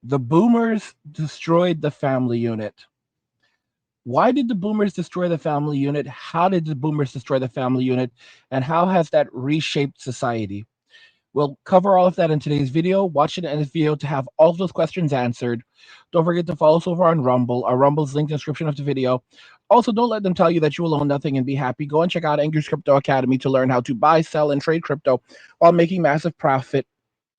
The boomers destroyed the family unit. Why did the boomers destroy the family unit? How did the boomers destroy the family unit? And how has that reshaped society? We'll cover all of that in today's video. Watch it in this video to have all of those questions answered. Don't forget to follow us over on Rumble. Our Rumble's linked in the description of the video. Also, don't let them tell you that you will own nothing and be happy. Go and check out Angry's Crypto Academy to learn how to buy, sell, and trade crypto while making massive profit.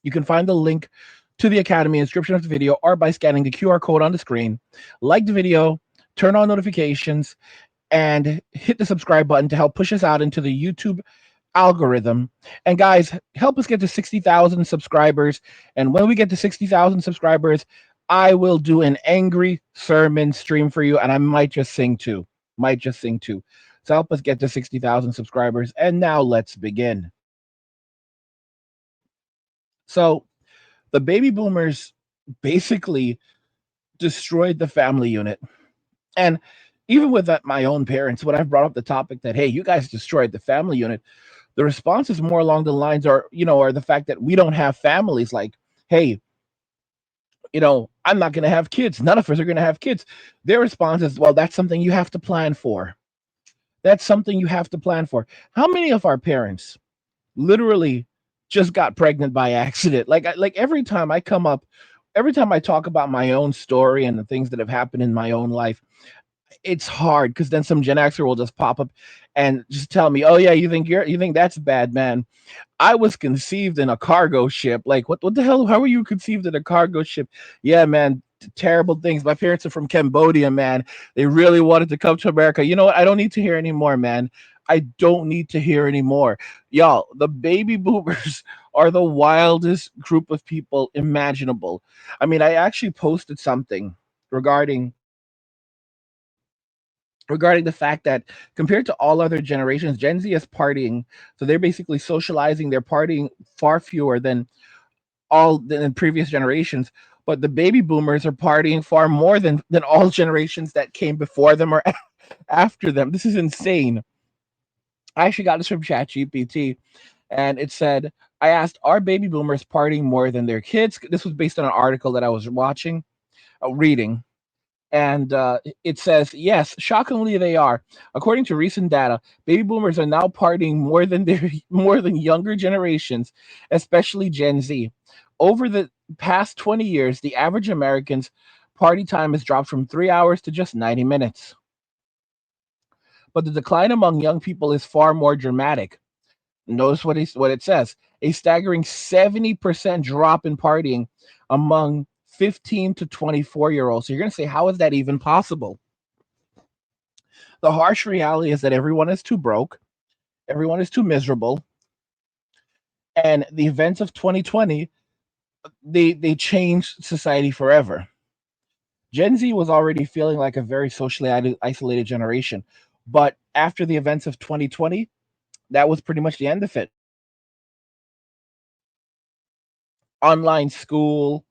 You can find the link to the Academy in the description of the video or by scanning the QR code on the screen. Like the video, turn on notifications, and hit the subscribe button to help push us out into the YouTube algorithm. And guys, help us get to 60,000 subscribers. And when we get to 60,000 subscribers, I will do an angry sermon stream for you, and I might just sing too. Might just sing too. So help us get to 60,000 subscribers. And now let's begin. So the baby boomers basically destroyed the family unit. And even with that, my own parents, when I've brought up the topic that, hey, you guys destroyed the family unit, the response is more along the lines are the fact that we don't have families. Like, hey, I'm not going to have kids. None of us are going to have kids. Their response is, well, that's something you have to plan for. That's something you have to plan for. How many of our parents literally just got pregnant by accident? Like every time I talk about my own story and the things that have happened in my own life, it's hard because then some Gen Xer will just pop up and just tell me, "Oh yeah, you think that's bad, man? I was conceived in a cargo ship. Like what the hell? How were you conceived in a cargo ship? Yeah, man, terrible things. My parents are from Cambodia, man. They really wanted to come to America. You know what? I don't need to hear anymore, man. I don't need to hear anymore. Y'all, the baby boomers are the wildest group of people imaginable. I mean, I actually posted something regarding regarding the fact that compared to all other generations, Gen Z is partying. So they're basically socializing. They're partying far fewer than previous generations. But the baby boomers are partying far more than all generations that came before them or after them. This is insane. I actually got this from ChatGPT, and it said, I asked, are baby boomers partying more than their kids? This was based on an article that I was reading. And it says, yes, shockingly they are. According to recent data, baby boomers are now partying more than younger generations, especially Gen Z. Over the past 20 years, the average American's party time has dropped from 3 hours to just 90 minutes. But the decline among young people is far more dramatic. Notice what it says: a staggering 70% drop in partying among 15 to 24-year-olds. So you're going to say, how is that even possible? The harsh reality is that everyone is too broke, everyone is too miserable, and the events of 2020, they changed society forever. Gen Z was already feeling like a very socially isolated generation, but after the events of 2020, that was pretty much the end of it. Online school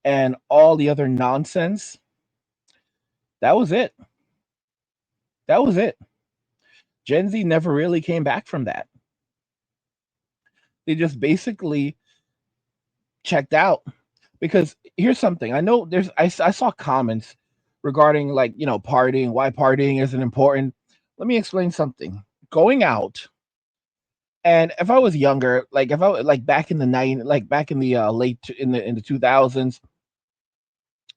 and all the other nonsense, that was it. That was it. Gen Z never really came back from that. They just basically checked out. Because here's something I know I saw comments regarding, like, partying, why partying isn't important. Let me explain something. Going out, and if I was younger, like if I like back in the back in the in the 2000s,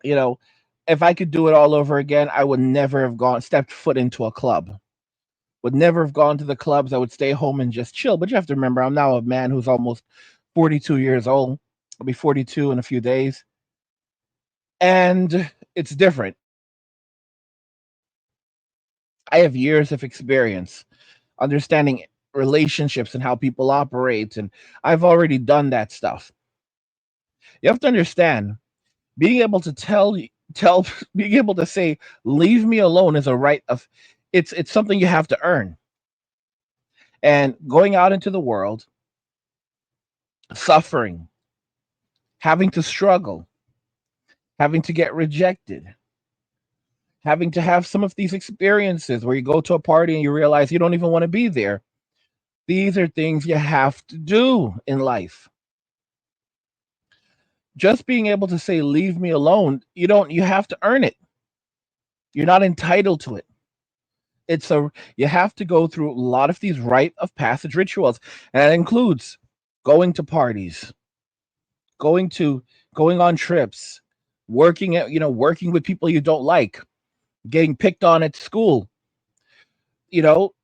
you know, if I could do it all over again, I would never have gone stepped foot into a club. Would never have gone to the clubs. I would stay home and just chill. But you have to remember, I'm now a man who's almost 42 years old. I'll be 42 in a few days. And it's different. I have years of experience understanding relationships and how people operate, and I've already done that stuff. You have to understand, being able to tell being able to say leave me alone is a right of it's something you have to earn. And going out into the world, suffering, having to struggle, having to get rejected, having to have some of these experiences where you go to a party and you realize you don't even want to be there. These are things you have to do in life. Just being able to say leave me alone, you have to earn it. You're not entitled to it. You have to go through a lot of these rite of passage rituals, and that includes going to parties, going to going on trips, working with people you don't like, getting picked on at school.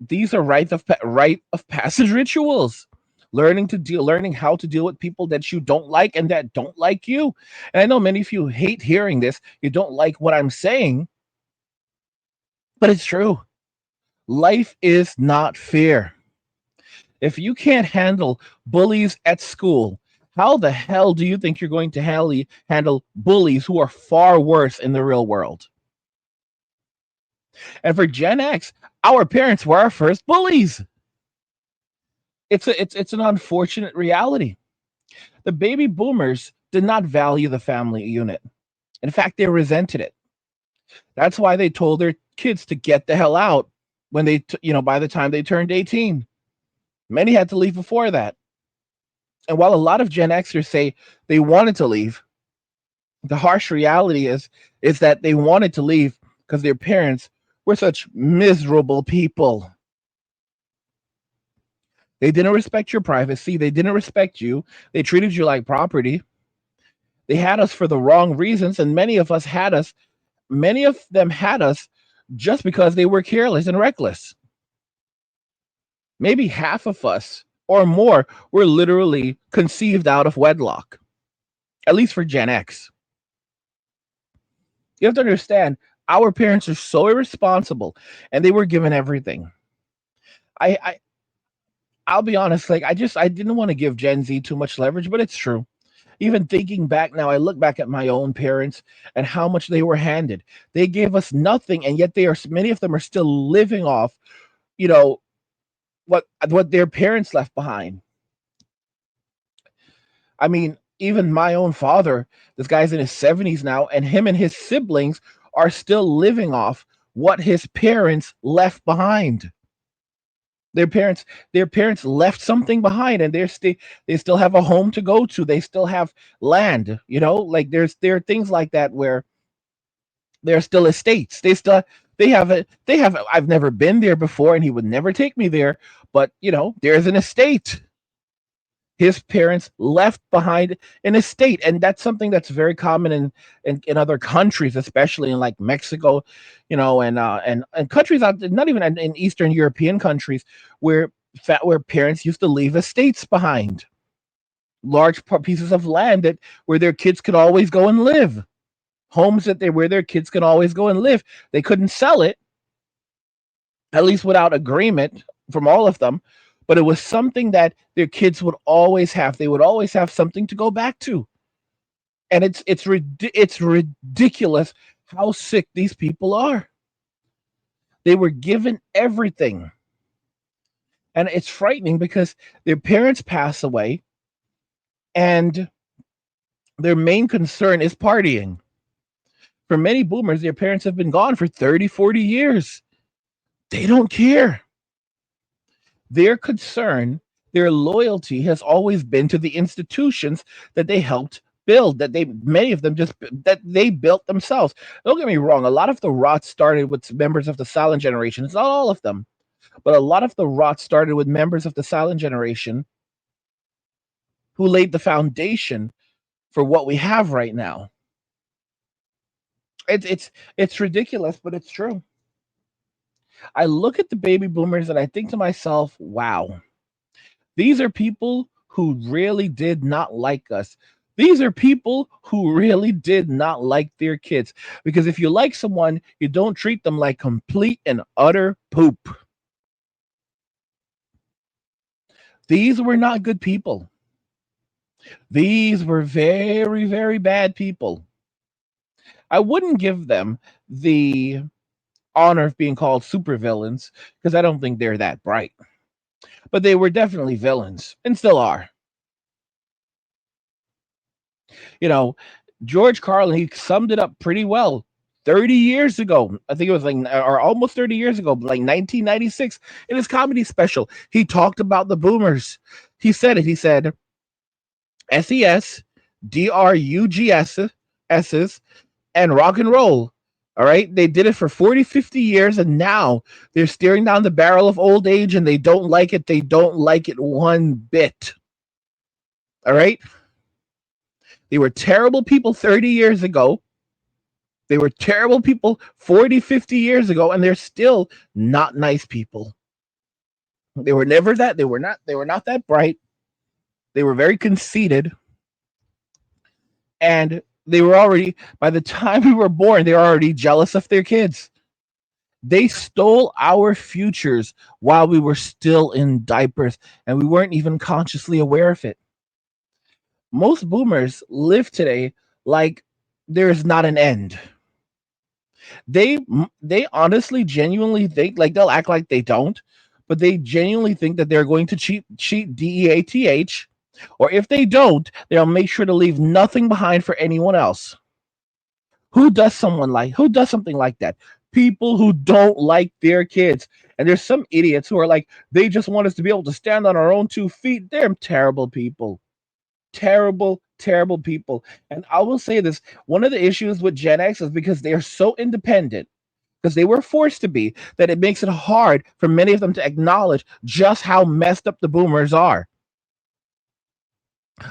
These are rite of passage rituals. Learning how to deal with people that you don't like and that don't like you. And I know many of you hate hearing this. You don't like what I'm saying, but it's true. Life is not fair. If you can't handle bullies at school, how the hell do you think you're going to handle bullies who are far worse in the real world? And for Gen X, our parents were our first bullies. It's an unfortunate reality. The baby boomers did not value the family unit. In fact, they resented it. That's why they told their kids to get the hell out when by the time they turned 18. Many had to leave before that. And while a lot of Gen Xers say they wanted to leave, the harsh reality is that they wanted to leave because their parents were such miserable people. They didn't respect your privacy. They didn't respect you. They treated you like property. They had us for the wrong reasons, and many of them had us just because they were careless and reckless. Maybe half of us or more were literally conceived out of wedlock, at least for Gen X. You have to understand, our parents are so irresponsible, and they were given everything. I, I I'll be honest, like I didn't want to give Gen Z too much leverage, but it's true. Even thinking back now, I look back at my own parents and how much they were handed. They gave us nothing, and yet many of them are still living off, you know, what their parents left behind. I mean, even my own father, this guy's in his 70s now, and him and his siblings are still living off what his parents left behind. Their parents their parents left something behind, and they still have a home to go to. They still have land, like there are things like that where there are still estates. They have I've never been there before, and he would never take me there, but there's an estate. His parents left behind an estate, and that's something that's very common in other countries, especially in like Mexico, and countries out, not even in Eastern European countries, where parents used to leave estates behind, large pieces of land that where their kids could always go and live, homes where their kids can always go and live. They couldn't sell it, at least without agreement from all of them, but it was something that their kids would always have. They would always have something to go back to. And it's ridiculous how sick these people are. They were given everything. And it's frightening because their parents pass away, and their main concern is partying. For many boomers, their parents have been gone for 30, 40 years. They don't care. Their concern, their loyalty has always been to the institutions that they helped build, many of them just that they built themselves. Don't get me wrong, a lot of the rot started with members of the silent generation. It's not all of them, but a lot of the rot started with members of the silent generation who laid the foundation for what we have right now. It's ridiculous, but it's true. I look at the baby boomers and I think to myself, wow, these are people who really did not like us. These are people who really did not like their kids. Because if you like someone, you don't treat them like complete and utter poop. These were not good people. These were very, very bad people. I wouldn't give them the honor of being called supervillains because I don't think they're that bright. But they were definitely villains and still are. You know, George Carlin, he summed it up pretty well 30 years ago. I think it was or almost 30 years ago, like 1996, in his comedy special. He talked about the boomers. He said it. He said, SES, Drug's, and rock and roll. All right. They did it for 40, 50 years, and now they're staring down the barrel of old age and they don't like it. They don't like it one bit. All right. They were terrible people 30 years ago. They were terrible people 40, 50 years ago, and they're still not nice people. They were never that. They were not that bright. They were very conceited, and they were already, by the time we were born, they were already jealous of their kids. They stole our futures while we were still in diapers, and we weren't even consciously aware of it. Most boomers live today like there's not an end. They honestly genuinely think, like, they'll act like they don't, but they genuinely think that they're going to cheat DEATH, or if they don't, they'll make sure to leave nothing behind for anyone else. Who does something like that? People who don't like their kids. And there's some idiots who are like, they just want us to be able to stand on our own 2 feet. They're terrible people. Terrible, terrible people. And I will say this, one of the issues with Gen X is because they are so independent, because they were forced to be, that it makes it hard for many of them to acknowledge just how messed up the boomers are.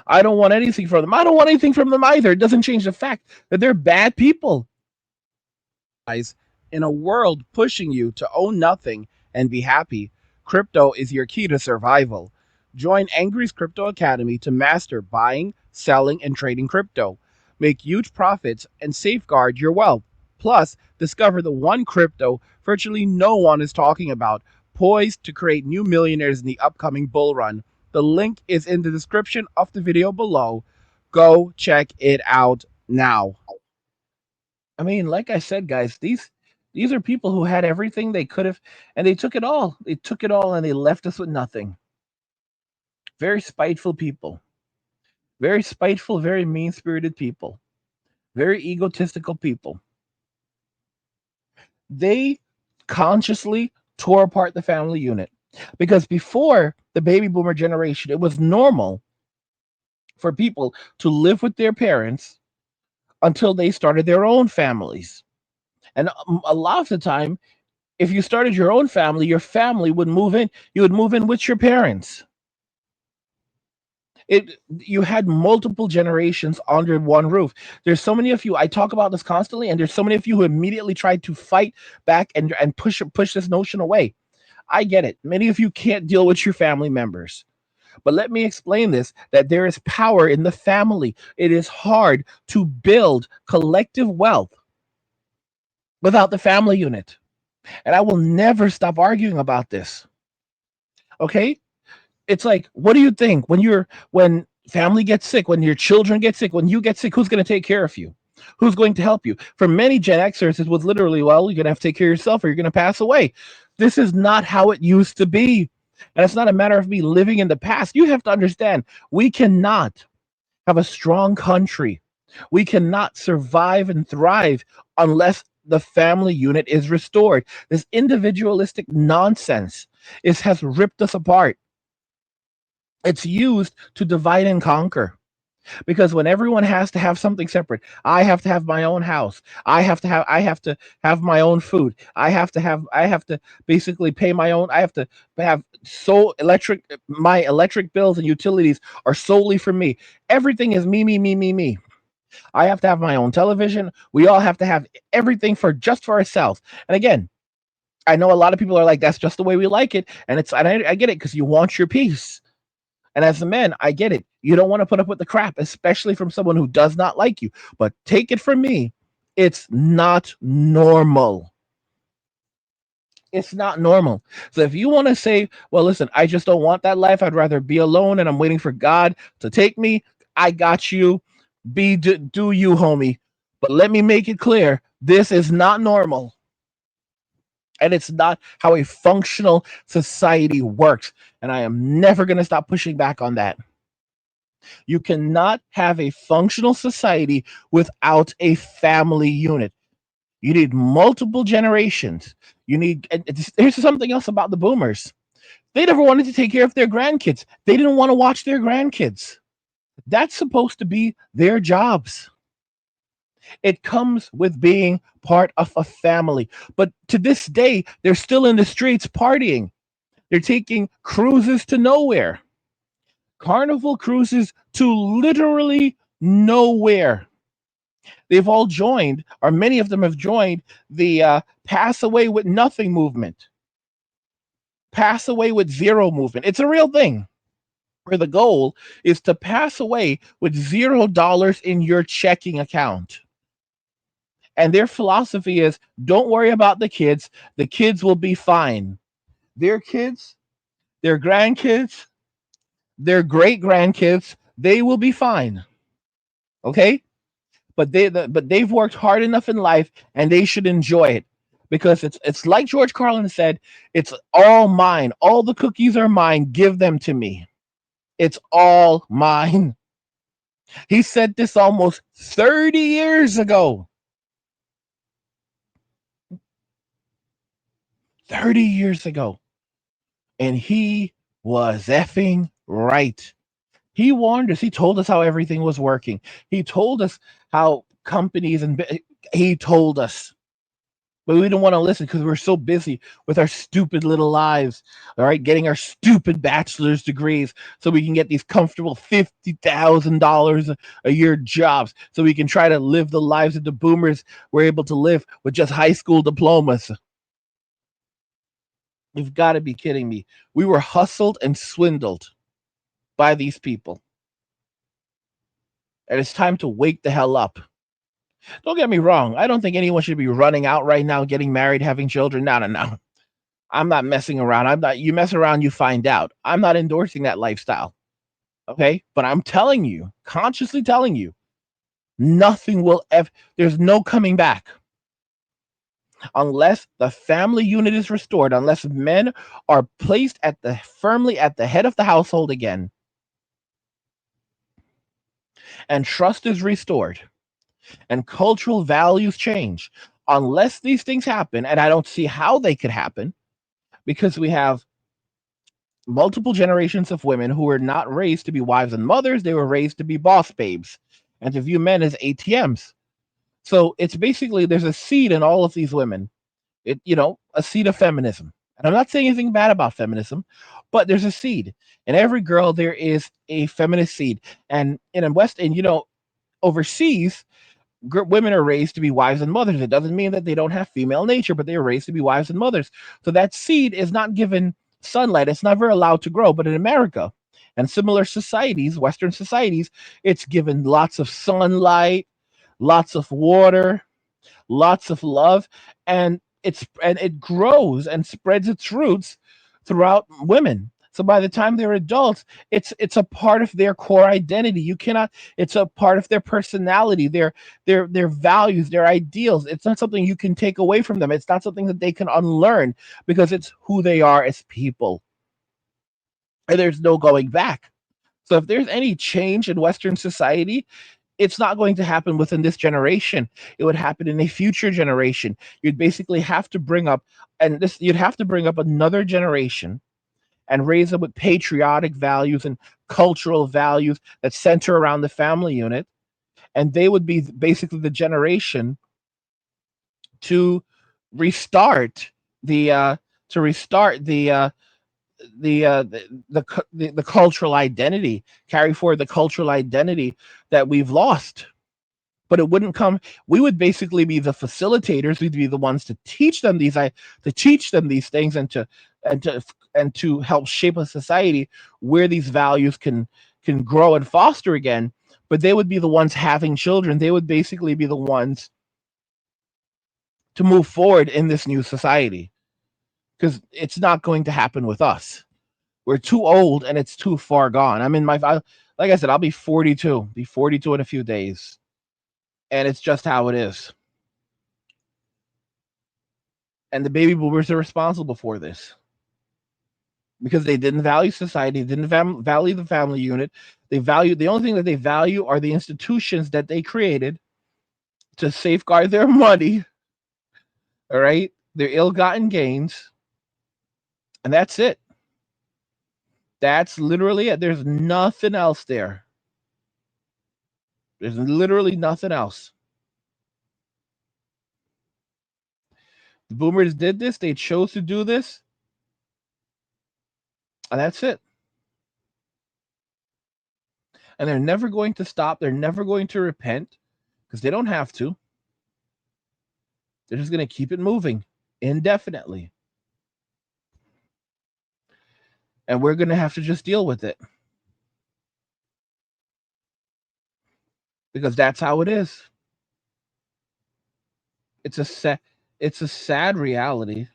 I don't want anything from them. I don't want anything from them either. It doesn't change the fact that they're bad people. Guys, in a world pushing you to own nothing and be happy, crypto is your key to survival. Join Angry's Crypto Academy to master buying, selling, and trading crypto. Make huge profits and safeguard your wealth. Plus, discover the one crypto virtually no one is talking about, poised to create new millionaires in the upcoming bull run. The link is in the description of the video below. Go check it out now. I mean, like I said, guys, these are people who had everything they could have, and they took it all. They took it all, and they left us with nothing. Very spiteful people. Very spiteful, very mean spirited people. Very egotistical people. They consciously tore apart the family unit, because before the baby boomer generation, it was normal for people to live with their parents until they started their own families. And a lot of the time, if you started your own family, your family would move in. You would move in with your parents. You had multiple generations under one roof. There's so many of you. I talk about this constantly, and there's so many of you who immediately tried to fight back and push this notion away. I get it. Many of you can't deal with your family members. But let me explain this, that there is power in the family. It is hard to build collective wealth without the family unit. And I will never stop arguing about this. Okay? It's like, what do you think when family gets sick, when your children get sick, when you get sick, who's going to take care of you? Who's going to help you? For many Gen Xers, it was literally, well, you're going to have to take care of yourself or you're going to pass away. This is not how it used to be. And it's not a matter of me living in the past. You have to understand, we cannot have a strong country. We cannot survive and thrive unless the family unit is restored. This individualistic nonsense has ripped us apart. It's used to divide and conquer. Because when everyone has to have something separate, I have to have my own house. I have to have my own food. I have to basically pay my own. I have to have my electric bills and utilities are solely for me. Everything is me, me, me, me, me. I have to have my own television. We all have to have everything for just for ourselves. And again, I know a lot of people are like, that's just the way we like it. And I get it, because you want your peace. And as a man, I get it. You don't want to put up with the crap, especially from someone who does not like you. But take it from me, it's not normal. It's not normal. So if you want to say, well, listen, I just don't want that life. I'd rather be alone and I'm waiting for God to take me. I got you. Do you, homie. But let me make it clear, this is not normal. And it's not how a functional society works. And I am never going to stop pushing back on that. You cannot have a functional society without a family unit. You need multiple generations. Here's something else about the boomers. They never wanted to take care of their grandkids. They didn't want to watch their grandkids. That's supposed to be their jobs. It comes with being part of a family. But to this day, they're still in the streets partying. They're taking cruises to nowhere, carnival cruises to literally nowhere. They've all joined, or many of them have joined, the pass away with nothing movement, pass away with zero movement. It's a real thing where the goal is to pass away with $0 in your checking account. And their philosophy is don't worry about the kids will be fine. Their kids, their grandkids, their great grandkids, they will be fine. Okay? But they've worked hard enough in life and they should enjoy it because it's like George Carlin said, it's all mine. All the cookies are mine. Give them to me. It's all mine. He said this almost 30 years ago. 30 years ago. And he was effing right. He warned us. He told us how everything was working. He told us how companies he told us. But we didn't want to listen because we're so busy with our stupid little lives, all right, getting our stupid bachelor's degrees so we can get these comfortable $50,000 a year jobs so we can try to live the lives that the boomers were able to live with just high school diplomas. You've got to be kidding me. We were hustled and swindled by these people. And it's time to wake the hell up. Don't get me wrong. I don't think anyone should be running out right now, getting married, having children. No, no, no. I'm not messing around. I'm not, you mess around, you find out. I'm not endorsing that lifestyle. Okay. But I'm telling you, consciously telling you, nothing will ever, there's no coming back unless the family unit is restored, unless men are placed at the firmly at the head of the household again and trust is restored and cultural values change. Unless these things happen, and I don't see how they could happen because we have multiple generations of women who were not raised to be wives and mothers, they were raised to be boss babes and to view men as ATMs. So it's basically there's a seed in all of these women. A seed of feminism. And I'm not saying anything bad about feminism, but there's a seed. In every girl there is a feminist seed. And overseas, women are raised to be wives and mothers. It doesn't mean that they don't have female nature, but they are raised to be wives and mothers. So that seed is not given sunlight. It's never allowed to grow. But in America and similar societies, Western societies, it's given lots of sunlight, lots of water, lots of love, and it grows and spreads its roots throughout women. So by the time they're adults, it's a part of their core identity. You cannot. It's a part of their personality, their values, their ideals. It's not something you can take away from them. It's not something that they can unlearn because it's who they are as people, and there's no going back. So if there's any change in Western society, it's not going to happen within this generation. It would happen in a future generation. You'd basically have to bring up, and this you'd have to bring up another generation and raise them with patriotic values and cultural values that center around the family unit, and they would be basically the generation to restart the to restart the cultural identity, carry forward the cultural identity that we've lost. But it wouldn't come. We would basically be the facilitators. We'd be the ones to teach them these things and to and to help shape a society where these values can grow and foster again. But they would be the ones having children. They would basically be the ones to move forward in this new society because it's not going to happen with us. We're too old and it's too far gone. Like I said, I'll be 42, be 42 in a few days. And it's just how it is. And the baby boomers are responsible for this because they didn't value society, didn't value the family unit. The only thing that they value are the institutions that they created to safeguard their money, all right, their ill-gotten gains, and that's it. That's literally it. There's nothing else there. There's literally nothing else. The boomers did this. They chose to do this. And that's it. And they're never going to stop. They're never going to repent because they don't have to. They're just going to keep it moving indefinitely. And we're going to have to just deal with it. Because that's how it is. It's a sad reality.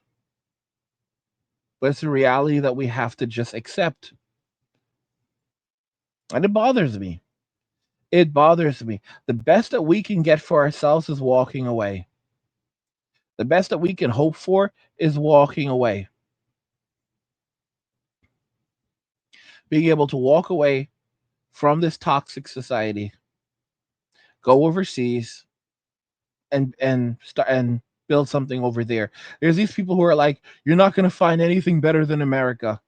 But it's a reality that we have to just accept. And it bothers me. It bothers me. The best that we can get for ourselves is walking away. The best that we can hope for is walking away. Being able to walk away from this toxic society, go overseas, and start and build something over there. There's these people who are like, you're not going to find anything better than America.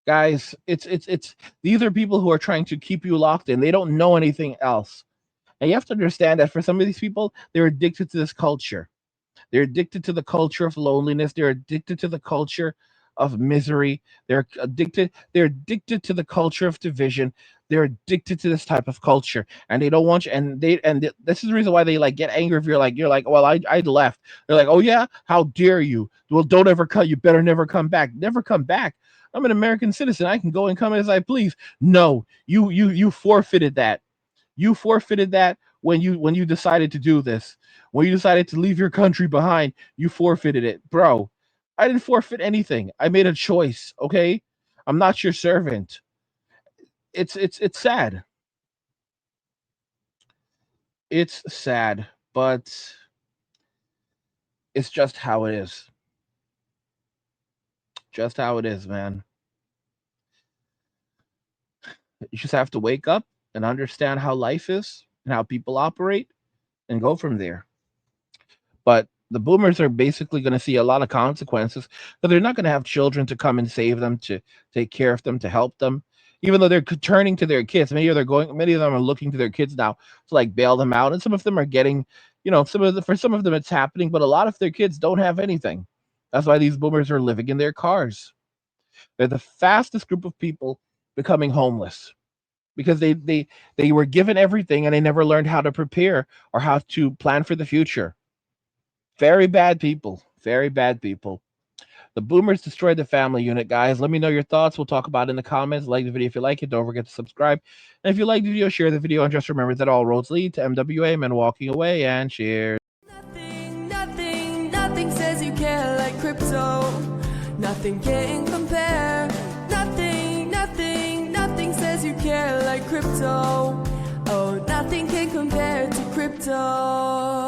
Guys, it's these are people who are trying to keep you locked in. They don't know anything else. And you have to understand that for some of these people, they're addicted to this culture. They're addicted to the culture of loneliness. They're addicted to the culture of misery. They're addicted to the culture of division. They're addicted to this type of culture, and they don't want you. This is the reason why they like get angry if you're like, well, I left. They're like, oh yeah, how dare you? Well, don't ever come. You better never come back. Never come back. I'm an American citizen. I can go and come as I please. No, you forfeited that. You forfeited that when you decided to do this. When you decided to leave your country behind, you forfeited it, bro. I didn't forfeit anything. I made a choice. Okay, I'm not your servant. It's sad. It's sad, but it's just how it is. Just how it is, man. You just have to wake up and understand how life is and how people operate and go from there. But the boomers are basically going to see a lot of consequences, but they're not going to have children to come and save them, to take care of them, to help them. Even though they're turning to their kids, many of them are looking to their kids now to like bail them out, and some of them are getting, for some of them it's happening, but a lot of their kids don't have anything. That's why these boomers are living in their cars. They're the fastest group of people becoming homeless because they were given everything and they never learned how to prepare or how to plan for the future. Very bad people. Very bad people. The boomers destroyed the family unit, guys. Let me know your thoughts. We'll talk about it in the comments. Like the video if you like it. Don't forget to subscribe. And if you like the video, share the video. And just remember that all roads lead to MWA, men walking away. And cheers. Nothing says you care like crypto. Nothing can compare. Nothing says you care like crypto. Oh, nothing can compare to crypto.